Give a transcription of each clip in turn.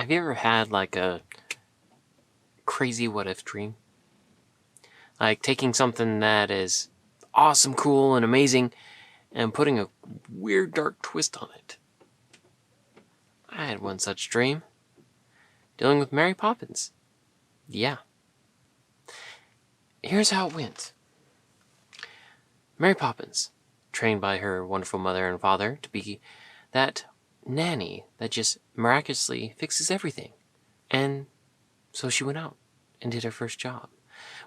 Have you ever had like a crazy what if dream? Like taking something that is awesome, cool, and amazing and putting a weird dark twist on it. I had one such dream. Dealing with Mary Poppins. Yeah. Here's how it went. Mary Poppins, trained by her wonderful mother and father to be that nanny that just miraculously fixes everything. And so she went out and did her first job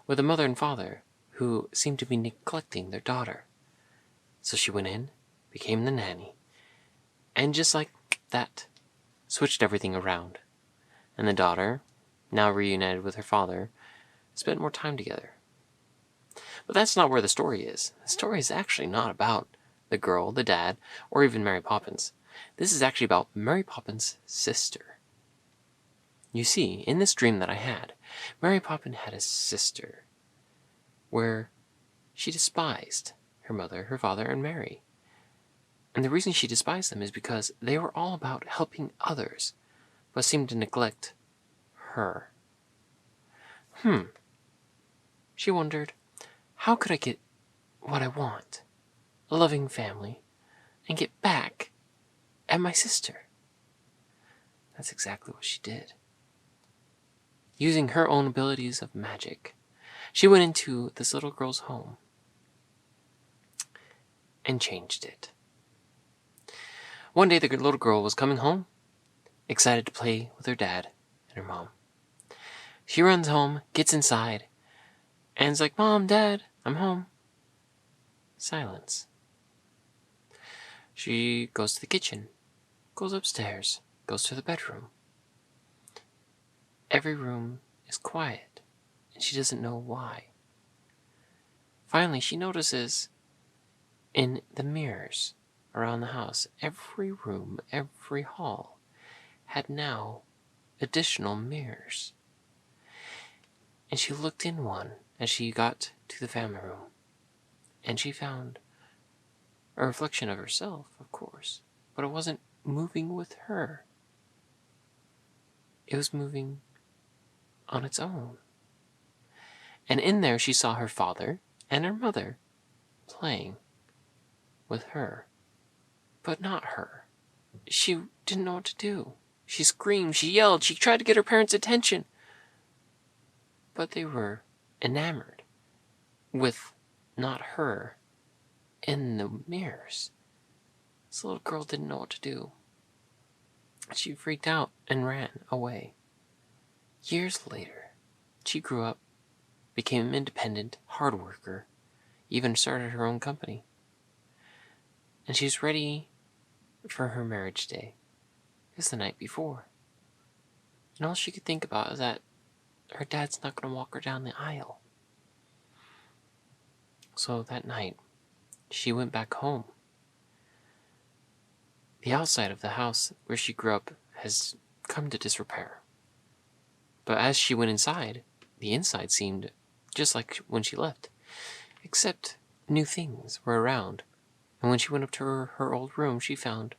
with a mother and father who seemed to be neglecting their daughter. So she went in, became the nanny, and just like that, switched everything around. And the daughter, now reunited with her father, spent more time together. But that's not where the story is. The story is actually not about the girl, the dad, or even Mary Poppins. This is actually about Mary Poppins' sister. You see, in this dream that I had, Mary Poppins had a sister where she despised her mother, her father, and Mary. And the reason she despised them is because they were all about helping others, but seemed to neglect her. She wondered, how could I get what I want, a loving family, and get back at my sister? That's exactly what she did. Using her own abilities of magic, she went into this little girl's home and changed it. One day the little girl was coming home, excited to play with her dad and her mom. She runs home, gets inside, and is like, "Mom, Dad, I'm home." Silence. She goes to the kitchen, goes upstairs, goes to the bedroom. Every room is quiet, and she doesn't know why. Finally, she notices in the mirrors around the house, every room, every hall had now additional mirrors. And she looked in one as she got to the family room, and she found a reflection of herself, of course, but it wasn't moving with her. It was moving on its own. And in there she saw her father and her mother playing with her, but not her. She didn't know what to do. She screamed, she yelled, she tried to get her parents' attention, but they were enamored with not her in the mirrors. This little girl didn't know what to do. She freaked out and ran away. Years later, she grew up, became an independent, hard worker, even started her own company. And she's ready for her marriage day. It's the night before. And all she could think about is that her dad's not going to walk her down the aisle. So that night, she went back home. The outside of the house where she grew up has come to disrepair. But as she went inside, the inside seemed just like when she left, except new things were around. And when she went up to her old room, she found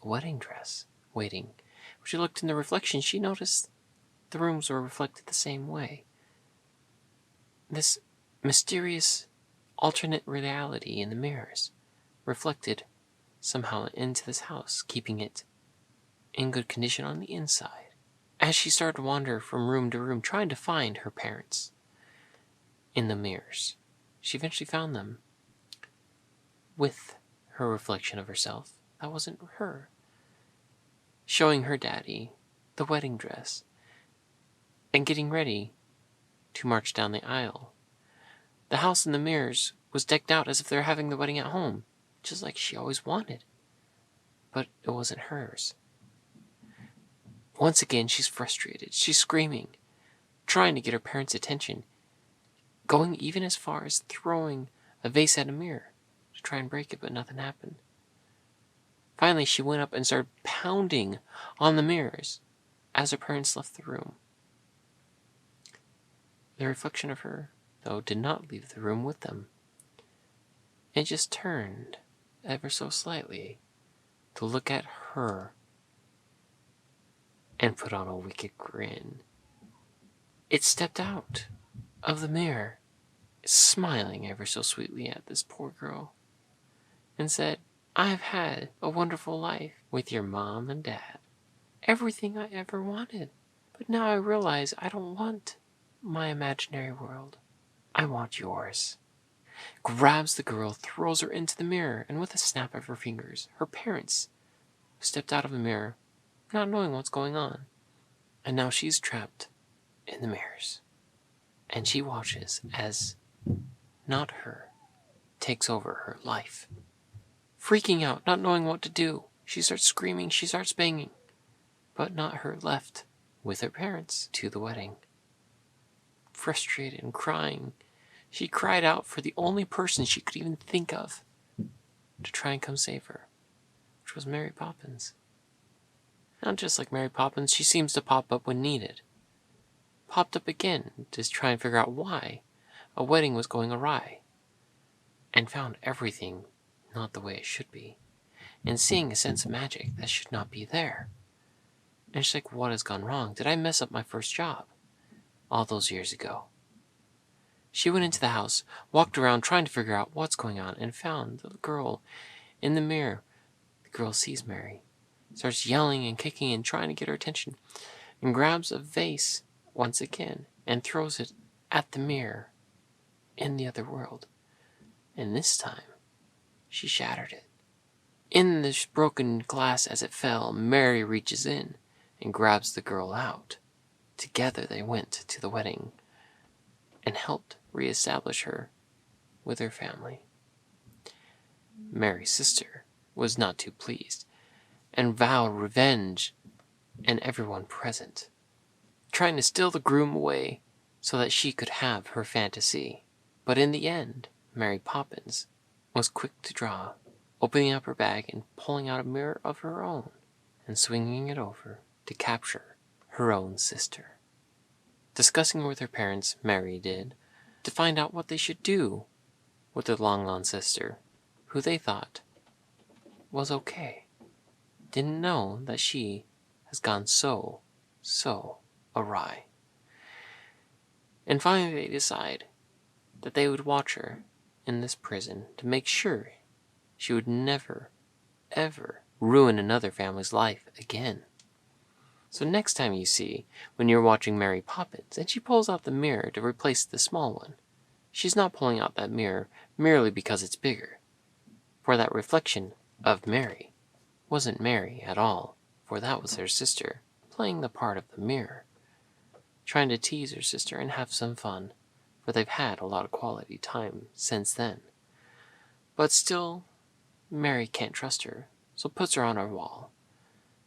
a wedding dress waiting. When she looked in the reflection, she noticed the rooms were reflected the same way. This mysterious alternate reality in the mirrors reflected somehow into this house, keeping it in good condition on the inside. As she started to wander from room to room, trying to find her parents in the mirrors, she eventually found them with her reflection of herself that wasn't her, showing her daddy the wedding dress and getting ready to march down the aisle. The house in the mirrors was decked out as if they were having the wedding at home, just like she always wanted. But it wasn't hers. Once again, she's frustrated. She's screaming, trying to get her parents' attention, going even as far as throwing a vase at a mirror to try and break it, but nothing happened. Finally, she went up and started pounding on the mirrors as her parents left the room. The reflection of her, though, did not leave the room with them. It just turned ever so slightly to look at her and put on a wicked grin. It stepped out of the mirror, smiling ever so sweetly at this poor girl, and said, "I've had a wonderful life with your mom and dad. Everything I ever wanted. But now I realize I don't want my imaginary world. I want yours." Grabs the girl, throws her into the mirror, and with a snap of her fingers, her parents, who stepped out of the mirror, not knowing what's going on, and now she's trapped in the mirrors. And she watches as not her takes over her life. Freaking out, not knowing what to do, she starts screaming, she starts banging, but not her left with her parents to the wedding. Frustrated and crying, she cried out for the only person she could even think of to try and come save her, which was Mary Poppins. Not just like Mary Poppins, she seems to pop up when needed. Popped up again to try and figure out why a wedding was going awry, and found everything not the way it should be, and seeing a sense of magic that should not be there. And she's like, what has gone wrong? Did I mess up my first job all those years ago? She went into the house, walked around trying to figure out what's going on, and found the girl in the mirror. The girl sees Mary, starts yelling and kicking and trying to get her attention, and grabs a vase once again and throws it at the mirror in the other world. And this time, she shattered it. In this broken glass as it fell, Mary reaches in and grabs the girl out. Together they went to the wedding and helped reestablish her with her family. Mary's sister was not too pleased and vowed revenge and everyone present, trying to steal the groom away so that she could have her fantasy. But in the end, Mary Poppins was quick to draw, opening up her bag and pulling out a mirror of her own and swinging it over to capture her own sister. Discussing with her parents, Mary did, to find out what they should do with their long-lost sister, who they thought was okay. Didn't know that she has gone so awry. And finally they decide that they would watch her in this prison to make sure she would never, ever ruin another family's life again. So next time you see, when you're watching Mary Poppins and she pulls out the mirror to replace the small one, she's not pulling out that mirror merely because it's bigger. For that reflection of Mary wasn't Mary at all, for that was her sister playing the part of the mirror, trying to tease her sister and have some fun, for they've had a lot of quality time since then. But still, Mary can't trust her, so puts her on her wall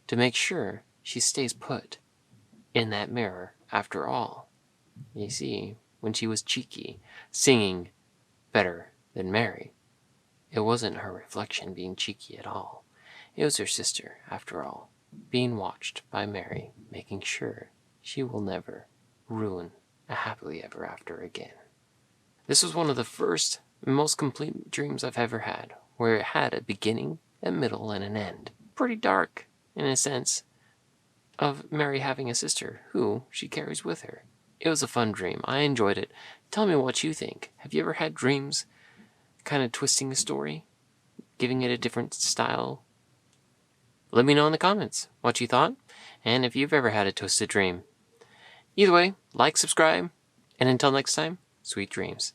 to make sure she stays put in that mirror after all. You see, when she was cheeky, singing better than Mary, it wasn't her reflection being cheeky at all. It was her sister, after all, being watched by Mary, making sure she will never ruin a happily ever after again. This was one of the first and most complete dreams I've ever had, where it had a beginning, a middle, and an end. Pretty dark, in a sense, of Mary having a sister who she carries with her. It was a fun dream. I enjoyed it. Tell me what you think. Have you ever had dreams kind of twisting the story, giving it a different style? Let me know in the comments what you thought, and if you've ever had a twisted dream. Either way, like, subscribe, and until next time, sweet dreams.